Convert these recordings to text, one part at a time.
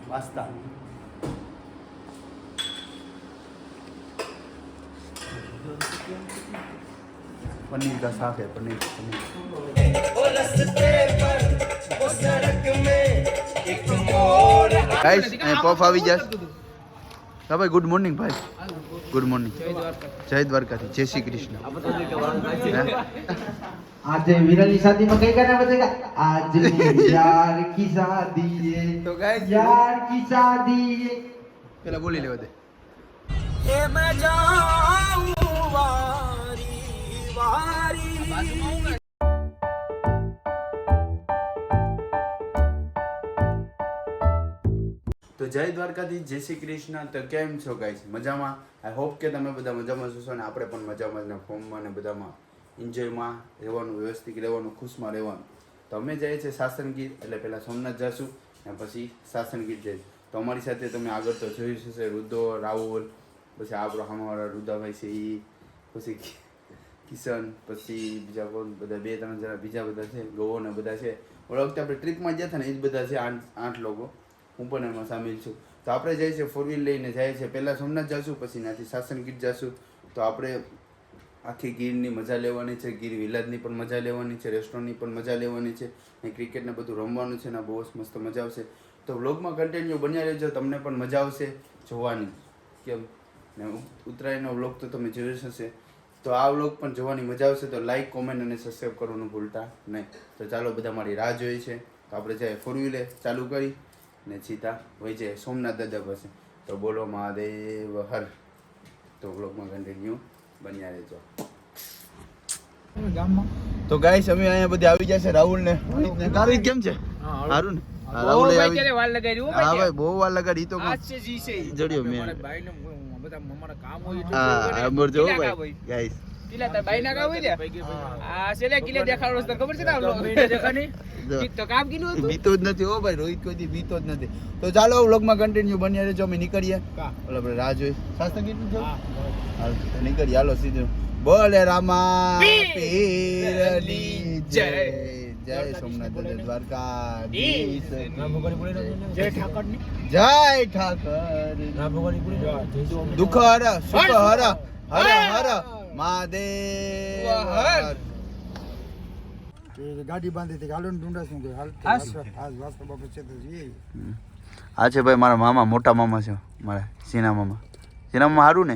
Pasta paneer का साग है पनीर गाइस पफ આવી જશે હા ભાઈ ગુડ મોર્નિંગ ભાઈ ગુડ મોર્નિંગ જય દ્વારકાથી જય શ્રી કૃષ્ણ आज विरल की शादी में कहीं करना बचेगा आज यार की शादी है तो गाइस यार की शादी है પેલા બોલી લેવા દે એ मैं जाऊं वारी वारी તો જય દ્વારકાથી જય શ્રી કૃષ્ણ તો કેમ છો ગાઈસ મજામાં આઈ હોપ કે તમે બધા મજામાં છો ને આપણે પણ મજામાં જ ફોર્મમાં ને બધામાં એન્જોયમાં રહેવાનું વ્યવસ્થિત રહેવાનું ખુશમાં રહેવાનું તો અમે જઈએ છીએ સાસણગીર એટલે પહેલાં સોમનાથ જઈશું અને પછી સાસણગીર જઈશું તો અમારી સાથે તમે આગળ તો જોયું હશે રુદ્રો રાહુલ પછી આપણો સામેવાળા રુદાભાઈ છે એ પછી કિશન પછી બીજા કોણ બધા 2-3 જણા બીજા બધા છે ગોવો ને બધા છે ઓલા વખતે આપણે ટ્રીપમાં ગયા હતા ને એ જ બધા છે 8 લોકો હું પણ એમાં સામેલ છું તો આપણે જઈએ છીએ 4 વ્હીલ લઈને જઈએ છીએ પહેલાં સોમનાથ જઈશું પછી ત્યાંથી સાસણગીર જઈશું તો આપણે આખી ગીરની મજા લેવાની છે ગીર વિલાજની પણ મજા લેવાની છે રેસ્ટોરન્ટની પણ મજા લેવાની છે અને ક્રિકેટને બધું રમવાનું છે ને બહુ મસ્ત મજા આવશે તો વ્લોગમાં કન્ટિન્યુ બન્યા રહેજો તમને પણ મજા આવશે જોવાની કેમ ને ઉત્તરાયણનો વ્લોગ તો તમે જોયો હશે તો આ વ્લોગ પણ જોવાની મજા આવશે તો લાઈક કોમેન્ટ અને સબસ્ક્રાઈબ કરવાનું ભૂલતા નહીં તો ચાલો બધા મારી રાહ જોઈએ છે તો આપણે જાય 4 વ્હીલે ચાલુ કરી ને સીધા વહી જાય સોમનાથ દાદા પાસે તો બોલો મહાદેવ હર તો વ્લોગમાં કન્ટિન્યુ બન્યા રહેજો તો ગાઈસ અમે અહીંયા બધી આવી જાય છે રાહુલ ને કાવી કેમ છે સારું ને રાહુલ આવી વાર લગાડ્યું હા ભાઈ બહુ વાર લગાડી તો આજ છે જી છે જડ્યો મેં ભાઈ ને બધા અમારા કામ હોય હા અમર જો ભાઈ ગાઈસ કિલા તાર ભાઈ ના કામ હોય ને આ છેલે કિલે દેખાડો તો ખબર છે ને આ દેખાની તો કામ કીધું હતું બીતો જ નથી હો ભાઈ રોહિત કોઈ દી બીતો જ નથી તો ચાલો વ્લોગમાં કન્ટિન્યુ બન્યા રહેજો અમે નીકળીએ ઓલા આપણે રાહ જોઈ સાસણગીર જો હાલ તો નીકળીએ હાલો સીધું બોલે રામા પીરની જય જય સોમનાથ દ્વારકાધીશ જય ઠાકરની જય ઠાકર દુઃખ હર સુખ હર હર હર મહાદેવ હર गाड़ी बांधी थी गालों ढूंढा શું કે હાલ આજ વાસ્તો બાપુ છે તો જી આ છે ભાઈ મારા મામા મોટા મામા છે મારા સીના મામા સારું ને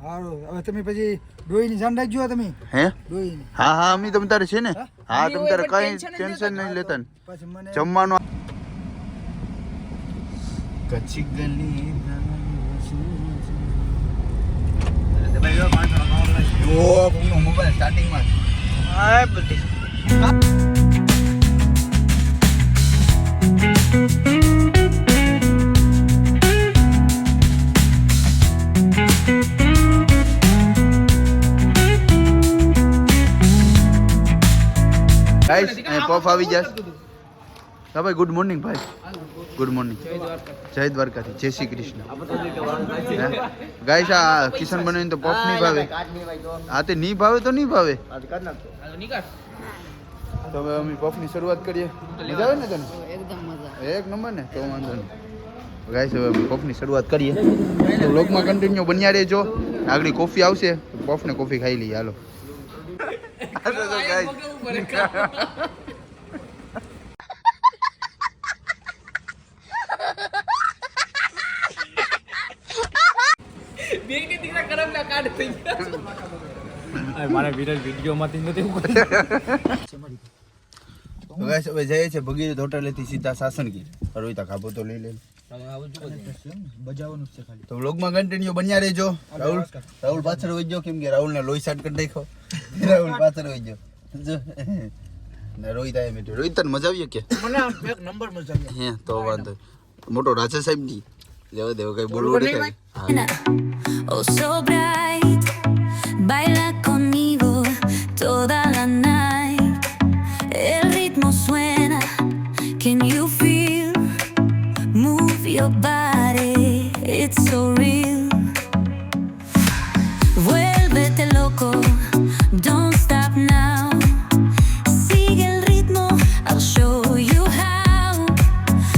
હારું હવે તમે પછી ડોઈની જાન રાખજો તમે હે ડોઈની હા હા અમી તમ તારે છે ને હા તમ તારે કઈ ટેન્શન નહીં લેતા ને પછી મને જમવાનું કચ્છી ગલી ઓ કોનો મોબાઈલ સ્ટાર્ટિંગ માં આ બધી ગાઈસ પફ આવી જશે હા ભાઈ ગુડ મોર્નિંગ ભાઈ ગુડ મોર્નિંગ જય દ્વારકાથી જય શ્રી કૃષ્ણ ગાઈસ આ કિશન બનાવીને તો પફ નહીં ભાવે હા તે નહીં ભાવે તો નહીં ભાવે તો હવે અમે પફની શરૂઆત કરીએ મજા આવે ને તને એકદમ મજા એક નંબર ને તો વાંધો નહીં ગાઈસ હવે અમે પફની શરૂઆત કરીએ તો વ્લોગમાં કન્ટિન્યુ બન્યા રહેજો આગળ કોફી આવશે તો પફ ને કોફી ખાઈ લઈએ હાલો મારા વિરલ વિડિયો માંથી નથી હવે જઈએ છે ભગીરથ હોટેલેથી સીધા સાસણગીર રોહિતા ખાબો તો લઈ લે બજાવવાનું છે ખાલી તો વ્લોગમાં કન્ટિન્યુ બન્યા રહેજો રાહુલ પાછળ વઈ ગયો કેમ કે રાહુલને લોહી શાટ કરી નાખ્યો રાહુલ પાછળ વઈ ગયો જો ને રોહિત આયા બેઠો રોહિત તને મજા આવી કે મને એક નંબર મજા આવી હે તો વાંધો મોટો રાજા સાહેબ ની જવા દેવો કઈ બોલવું નહીં Oh, so bright, baila conmigo toda la night. El ritmo suena, can you feel? Move your body, it's so real. Vuélvete loco, don't stop now. Sigue el ritmo, I'll show you how.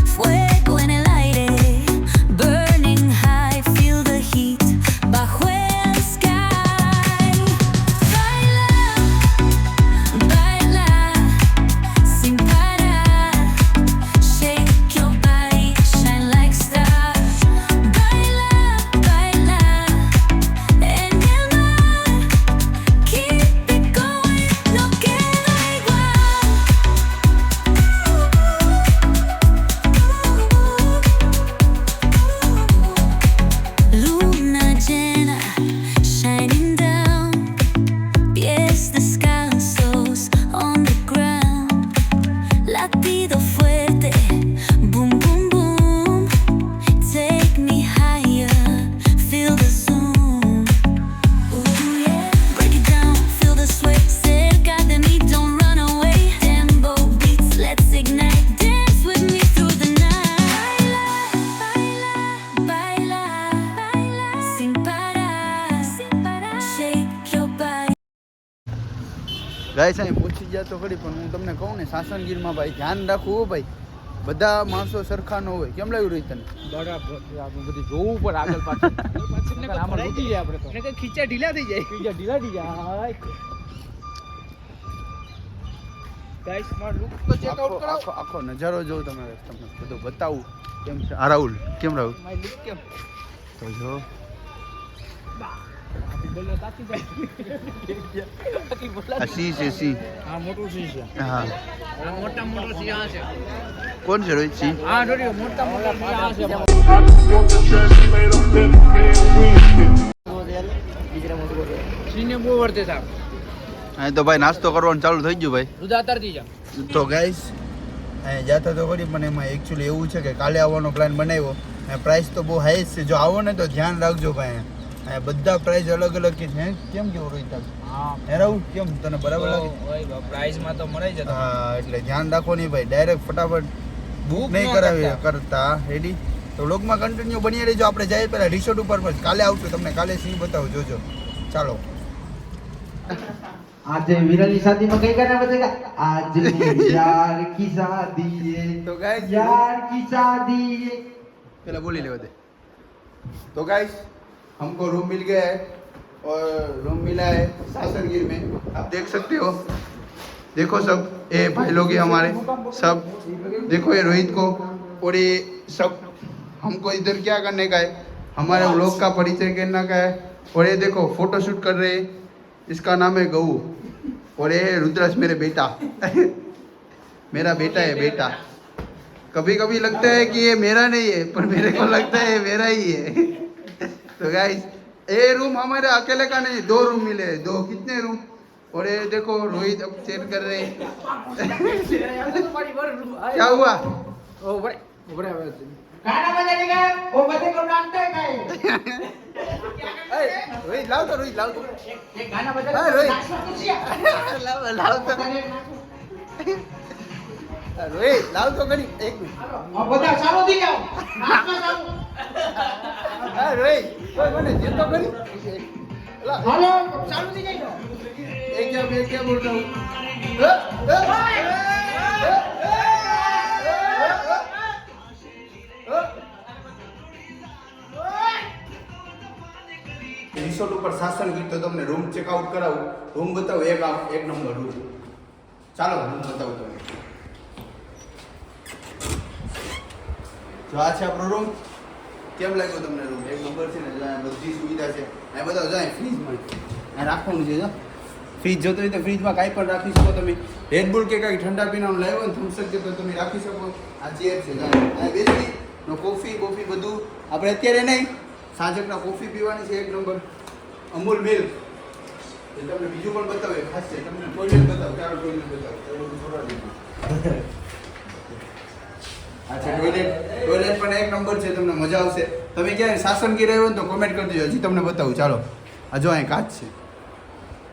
Fuego en el aire. Guys અહીં પહોંચી ગયા તો ખરી, પણ હું તમને કહું ને સાસણગીરમાં ભાઈ ધ્યાન રાખવું હો ભાઈ, બધા માણસો સરખા ન હોય. કેમ લાગ્યું રોહિત તને? બરાબર આપણે બધું જોવું પડે આગળ પાછળ આમાં લૂટી જાય આપણે તો ને ખીચા ઢીલા થઈ જાય ઢીલા થઈ જાય ગાઈસ માર લુક તો ચેક આઉટ કરો. આખો નજારો જોઉં તમે, તમને બધું બતાવું કેમ છે. આ રાહુલ કેમ રાહુલ? માય લુક કેમ તો જો બોલો તાકી જાય આ સી છે સી. હા મોટું સી છે હા મોટા મોટો સી આ છે. કોણ છે રોહિત સી? હા જોડી મોટા મોટા સી આ છે. સીને બહુ વર્તે સાહેબ. અહીં તો ભાઈ નાસ્તો કરવાનું ચાલુ થઈ ગયું ભાઈ. દૂધ આતરતી જા તો ગાઈસ અહીં જાતા તો ખરી, પણ એમાં એકચ્યુઅલી એવું છે કે કાલે આવવાનો પ્લાન બનાવ્યો. પ્રાઇસ તો બહુ હાઈ છે, જો આવો ને તો ધ્યાન રાખજો ભાઈ. અહીંયા બધા પ્રાઇસ અલગ અલગ કે છે. કેમ કેવું રોહિત? હા હે રાહુલ કેમ તને બરાબર લાગે? ઓય પ્રાઇસ માં તો મળી જતો. હા એટલે ધ્યાન રાખો નહીં ભાઈ, ડાયરેક્ટ ફટાફટ બુક નહીં કરાવી કરતા. રેડી તો વ્લોગમાં કન્ટિન્યુ બની રહેજો. આપણે જઈએ પહેલા રિસોર્ટ ઉપર પર કાલે આવશું, તમને કાલે સિંહ બતાવું જોજો. ચાલો आज विरल की शादी में कहीं करना बचेगा. आज मेरी यार की शादी है, तो गाइस यार की शादी है. पहले बोली ले दे. तो गाइस हमको रूम मिल गया है और रूम मिला है सासनगीर में. आप देख सकते हो, देखो सब ये भाई लोग हैं हमारे सब. देखो ये रोहित को और ये सब. हमको इधर क्या करने का है, हमारे लोग का परिचय करने का है. और ये देखो फोटो शूट कर रहे हैं, इसका नाम है गऊ. और ये रुद्राज मेरे बेटा मेरा बेटा है बेटा. कभी कभी लगता है कि ये मेरा नहीं है, पर मेरे को लगता है ये मेरा ही है. तो गाइस ये रूम हमारे अकेले का नहीं, 2 रूम मिले हैं. 2 कितने रूम? और ये देखो रोहित अब चेक कर रहे हैं. क्या हुआ? ઓ ભાઈ ઉભરે આવે गाना बजाने का है, वो बच्चे को डांटते हैं कहीं. रोहित लाओ तो, रोहित लाओ तो. एक गाना बजा हाँ, रोहित. लाओ तो रोहित लाओ तो करी. एक मिनट. अब बता चालू दी जाओ. नाचना चालू. हाँ रोहित कोई बोले ये तो करी. हेलो चालू दी जाओ. मैं क्या बोल रहा हूँ? રિસોર્ટ ઉપર સાસણગીર તો તમને રૂમ ચેકઆઉટ કરાવું. રૂમ બતાવો, એક નંબર રૂમ. ચાલો રૂમ બતાવું તમને. જો આ છે આપણો રૂમ. કેમ લાગ્યો તમને રૂમ? એક નંબર છે ને, જ્યાં બધી સુવિધા છે. આ બતાવો, જાય ફ્રીજમાં આ રાખવાનું છે. ફ્રીજ જોતો હોય તો ફ્રીજમાં કાંઈ પણ રાખી શકો તમે. રેડબુલ કે કાંઈ ઠંડા પીણાનું લાવ્યો ને થમ્સઅપ કે તો તમે રાખી શકો. આ ચેર છે, આ બેસી કોફી બધું. આપણે અત્યારે નહીં, સાંજકના કોફી પીવાની છે એક નંબર. અમૂલ મિલ્ક. એ તમને બીજું પણ બતાવે ખાસ છે. તમને ટોયલેટ બતાવો, ચાલો ટોયલેટ બતાવો. આ છે ટોયલેટ પણ એક નંબર છે, તમને મજા આવશે. તમે ક્યાંય સાસણગીર આવ્યો ને તો કોમેન્ટ કરી દેજો, હજી તમને બતાવું. ચાલો આ જો અહીં કાચ છે.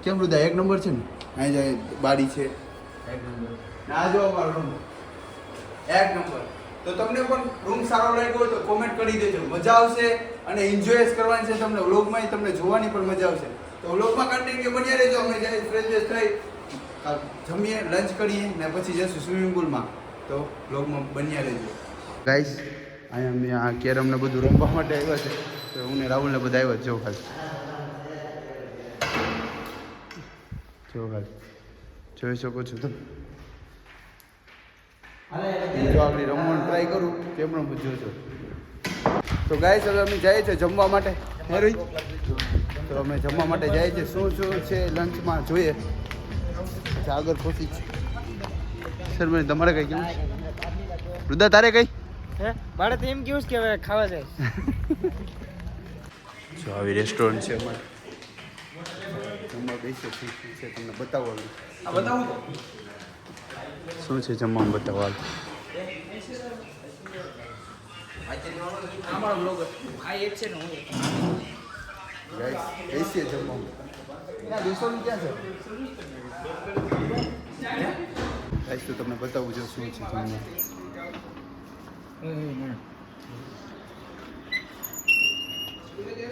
કેમ રુદા? એક નંબર છે ને. અહીં જાય બારી છે, એક નંબર. આ જો અમારો રૂમ એક નંબર. તો તમને પણ રૂમ સારો લાગ્યો હોય તો કોમેન્ટ કરી દેજો, મજા આવશે. અને એન્જોય કરવાની છે તમને. વ્લોગમાં તમને જોવાની પણ મજા આવશે. તો વ્લોગમાં કન્ટિન્યુ બન્યા રહેજો. અમે જાય ફ્રેશ થઈ જમીએ, લંચ કરીએ ને પછી જઈશું સ્વિમિંગ પુલમાં. તો વ્લોગમાં બન્યા રહેજો ગાઈસ. અહીંયા અમે આ કેરમ ને બધું રમવા માટે આવ્યા છે. તો હું ને રાહુલ ને બધા આવ્યા. જો ખાલી જોઈ શકો છો તમે. જો આપણે રમવાનું ટ્રાય કરું કેમ રમવું જોજો. તો ગાઈસ હવે અમે જઈએ છીએ જમવા માટે. હે રોહિત? તો અમે જમવા માટે જઈએ છીએ. શું છે લંચમાં જોઈએ. આગળ પહોંચી છે સર. મને તમારે કઈ કેવું? રુદા તારે કઈ? મારે તો એમ કેવું કે હવે ખાવા જાય. જો આવી રેસ્ટોરન્ટ છે અમારે. જમવા બેસે છે, તમને બતાવવાનું. આ બતાવું શું છે જમવામાં બતાવવાનું. અમારો બ્લોગ આ એક છે ને હું ગાઈસ બેસીએ જમવામાં. ક્યાં રેસ્ટોરન્ટ ક્યાં છે ગાઈસ? તો તમને બતાવું જો શું છે જમવા.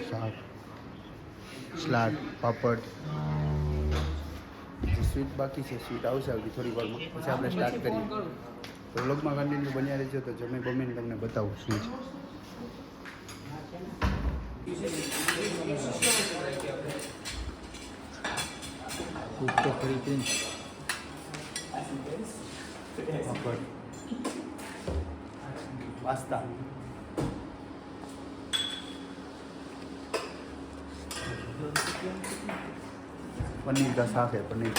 શાક, સલાડ, પાપડ, સ્વીટ બાકી છે, સ્વીટ આવશે આવતી થોડી વારમાં, પછી આપણે સ્ટાર્ટ કરીએ. તો વ્લોગમાં કન્ટિન્યુ બન્યા રહેજો. તો જમી બમીને તમને બતાવું શું છે. પાસ્તા, पनीर का साग है, पनीर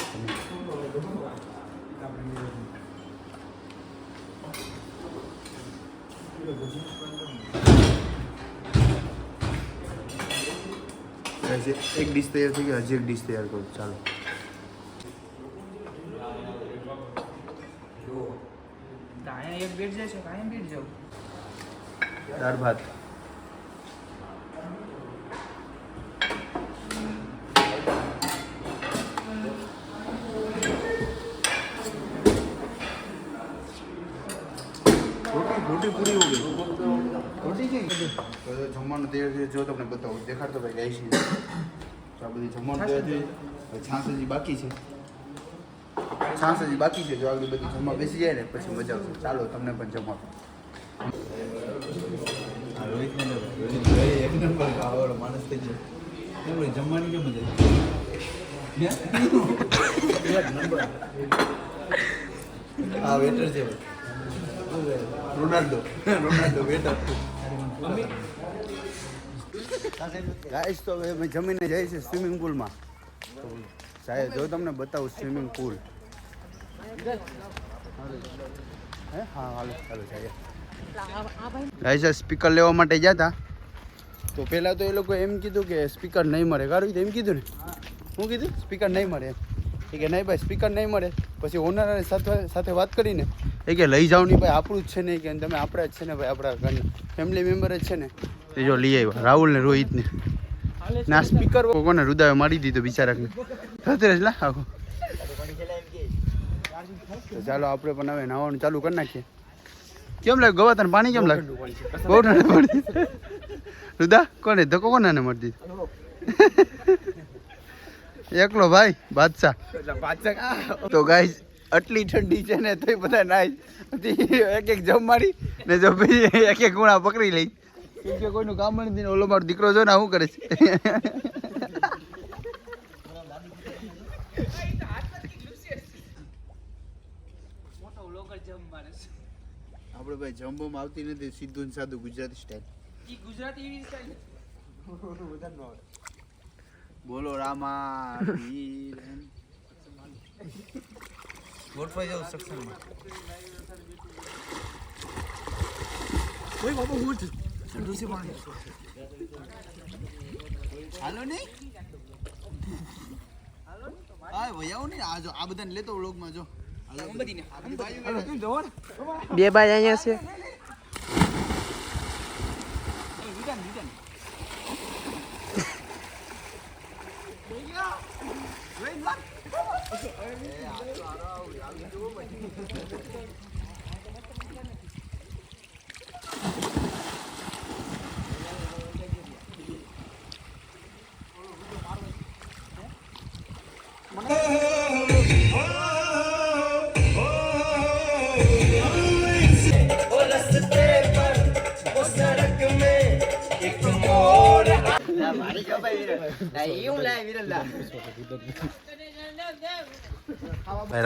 ऐसे एक डिश तैयार थी कि हजी एक डिश तैयार करो. ચાલો કાંઈ એક બેટ જાય છે, કાંઈ બેટ જાવ. દાળ ભાત, रोटी पूरी हो गई. रोटी क्यों तो जमવાનું તૈયાર છે. જો તમને બતાવું, દેખાડતો ભાઈ ગાય છે. તો આ બધી જમવાનું તૈયાર છે. છાશ હજી બાકી છે. છાશ હજી બાકી છે. જો આગળ બધી જમવા બેસી જાય ને પછી મજા આવશે. ચાલો તમને પણ જમવા. એક નંબર ખાવાનો માણસ થઈ જાય. જમવાની કેમ મજા આ વેટર છે રોનાલ્ડો વેટર. ગાઈસ તો હવે અમે જમીને જાય છે સ્વિમિંગ પુલમાં. સાહેબ જો તમને બતાવું સ્વિમિંગ પુલ. હે હા હાલો ચાલો જાય. ગાઈસ સ્પીકર લેવા માટે ગયા હતા. તો પહેલાં તો એ લોકો એમ કીધું કે સ્પીકર નહીં મળે. કારું એમ કીધું ને, શું કીધું? સ્પીકર નહીં મળે. એ કે નહીં ભાઈ સ્પીકર નહીં મળે. પછી ઓનર સાથે વાત કરીને એ કે લઈ જાઓ નહીં ભાઈ, આપણું જ છે ને, કે તમે આપણા જ છે ને ભાઈ, આપણા ઘરના ફેમિલી મેમ્બર જ છે ને. એ જો લઈ આવ્યા રાહુલ ને રોહિત ને. ના સ્પીકર કોને રુદાવે મારી દીધો બિચારાને. થતે લા આખો. તો ચાલો આપણે પણ હવે નાવાનું ચાલુ કરી નાખીએ. કેમ લાગ્યું ગવા તને પાણી? કેમ લાગ્યું? બહુ ઠંડુ પાણી. રુદા કોને ધક્કો કોને મારી દીધો? એકલો ભાઈ બાદશાહ. તો ગાઈસ આટલી ઠંડી છે ને તોય બધા નાઈ એક એક જમ મારી ને જો એક એક ગુણા પકડી લઈ. કેમ કે કોઈનું કામ નથી. ઓલો મારો દીકરો જો ને શું કરે છે. આપણે ભાઈ જમ્બોમાં આવતી નથી, સીધું ને સાદું ગુજરાતી સ્ટાઇલ. બોલો રામા ગોઠવાઈ જાવ સક્ષમમાં. કોઈ બાપા હું ઠંડુસી પાણી હાલો નહીં. હા ભાઈ આવો નહીં. આ જો આ બધાને લેતો વ્લોગમાં. જો બે બાય અહીંયા છે.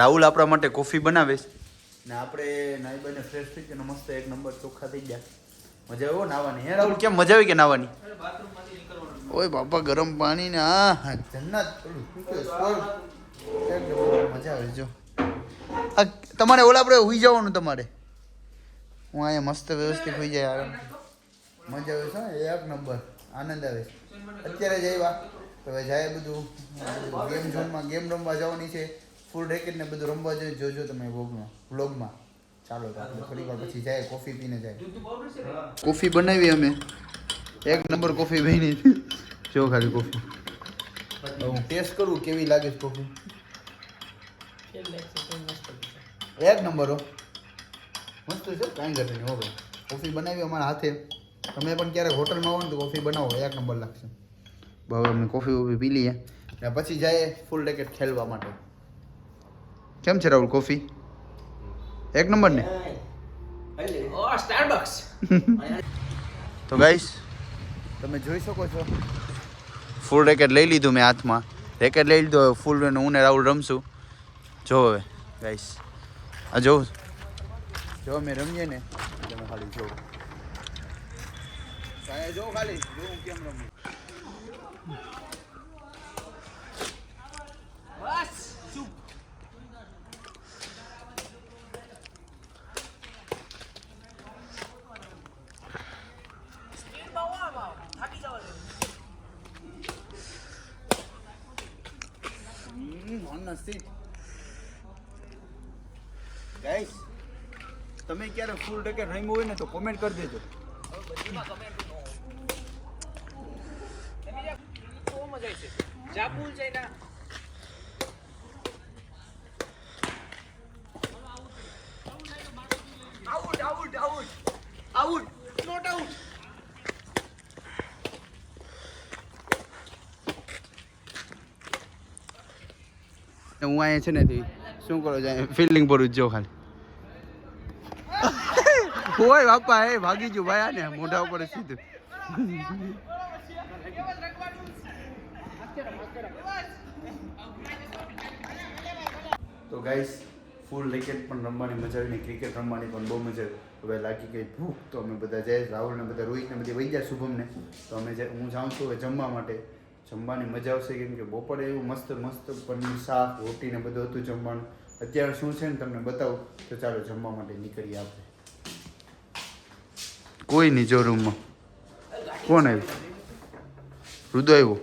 રાહુલ આપણા માટે કોફી બનાવે છે ને આપણે નાઈ બને ફ્રેશ થઈ ગયા, મસ્ત એક નંબર ચોખ્ખા થઈ ગયા. મજા આવ્યો નાવાની? હે રાહુલ કેમ મજા આવી કે નાવાની? ઓય બાપા ગરમ પાણી ને હા હા જન્નત. મજા આવે. જો તમારે ઓલા આપણે હુઈ જવાનું. તમારે હું અહીંયા મસ્ત વ્યવસ્થિત હોઈ જાય આરામ. મજા આવે છે એક નંબર. આનંદ આવે છે. અત્યારે જ આવ્યા તો હવે જાય બધું ગેમ ઝોનમાં ગેમ રમવા જવાની છે. ફૂલ રેકેટ ને બધું રમવા જોઈએ. જોજો તમે વ્લોગમાં. ચાલો તો આપણે થોડી વાર પછી જાય કોફી પીને જાય. કોફી બનાવી અમે એક નંબર કોફી બની. જો ખાલી કોફી હું ટેસ્ટ કરું કેવી લાગે છે કોફી. એક નંબર હો, મસ્ત છે. કાંઈ ઘટે નહીં હો ભાઈ. કોફી બનાવી અમારા હાથે. તમે પણ ક્યારેક હોટલમાં આવો ને તો કોફી બનાવો, એક નંબર લાગશે. હવે અમે કોફી વોફી પી લઈએ ને પછી જાય ફૂલ રેકેટ ખેલવા માટે. કેમ છે રાહુલ કોફી એક નંબર ને ઓ સ્ટારબક્સ તો ગાઈસ તમે જોઈ શકો છો ફૂલ રેકેટ લઈ લીધું મેં હાથમાં રેકેટ લઈ લીધો ફૂલ હું ને રાહુલ રમશું જો હવે ગાઈસ આ જો અમે રમીએ ને તમે ખાલી જો જો ખાલી જો હું કેમ રમું બસ ચૂપ ગાઈસ તમે ક્યારે ફૂલ રેકેટ રમ્યું હોય ને તો કોમેન્ટ કરી દેજો ચાપુલ છે ના out out out out not out હું અહીંયા છે ને શું કરો જાય ફિલ્ડિંગ પર જ જો ખાલી ઓય બાપા એ ભાગી ગયું ભાઈ આને મોઢા ઉપર સીધું તો ગાઈસ ફૂલ રેકેટ પણ રમવાની મજા આવી ને ક્રિકેટ રમવાની પણ બહુ મજા આવી હવે લાગી ગઈ ભૂખ તો અમે બધા જઈએ રાહુલ ને બધા રોહિત ને બધી વહી ગયા શુભમ ને તો અમે હું જાઉં છું હવે જમવા માટે જમવાની મજા આવશે કેમ કે બપોરે એવું મસ્ત મસ્ત પનીર શાક રોટી ને બધું હતું જમવાનું અત્યારે શું છે ને તમને બતાવું તો ચાલો જમવા માટે નીકળીએ આપણે કોઈ નહીં જો રૂમમાં કોણ આવ્યું રુદો આવ્યો